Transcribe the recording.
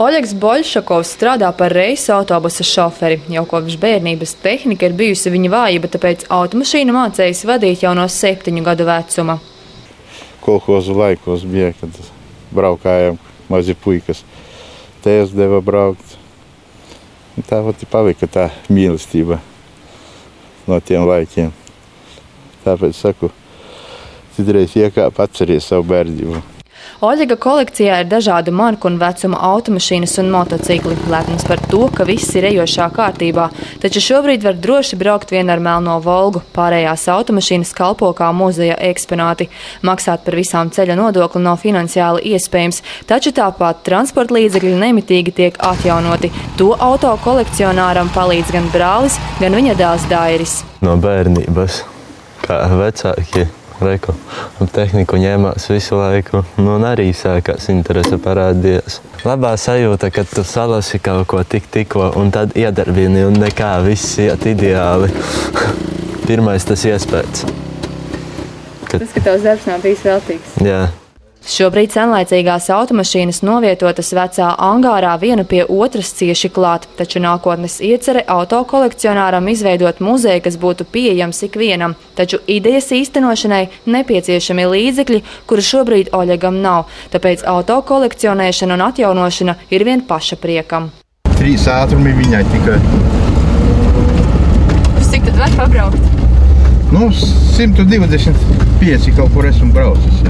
Oļegs Boļšakovs strādā par reisu autobusa šoferi. Jau kopš bērnības tehnika ir bijusi viņa vājība, tāpēc automašīnu mācējis vadīt jau no 7 gadu vecuma. Kolhozu laikos bija, kad braukājām mazi puikas. Tēvs deva braukt. Tā vat pavika tā mīlestība no tiem laikiem. Tāpēc saku, citreiz iekāp atceries savu bērnību. Oļega kolekcijā ir dažādu marku un vecuma automašīnas un motocikli. Lepns par to, ka viss ir ejošā kārtībā, taču šobrīd var droši braukt vien ar melno Volgu. Pārējās automašīnas kalpo kā muzeja eksponāti. Maksāt par visām ceļa nodokli nav finansiāli iespējams, taču tāpat transporta līdzekļi nemitīgi tiek atjaunoti. To auto kolekcionāram palīdz gan brālis, gan viņa dēls Dairis. No bērnības, kā vecāki. Reku, tehniku ņēmās visu laiku, un arī sākās interese parādījās. Labā sajūta, kad tu salasi kaut ko tikko, un tad iedarbini, un nekā viss iet ideāli. Pirmais tas iespējas. Tas, ka tavs darbs nav bijis veltīgs. Jā. Šobrīd senlaicīgās automašīnas novietotas vecā angārā viena pie otras cieši klāt, taču nākotnes iecere autokolekcionāram izveidot muzeju, kas būtu pieejams ikvienam, taču idejas īstenošanai nepieciešami līdzekļi, kuru šobrīd Oļegam nav, tāpēc autokolekcionēšana un atjaunošana ir vien paša priekam. 3 ātrumi viņai tikai. Uz cik tad var pabraukt? 125 kaut kur esmu braucis.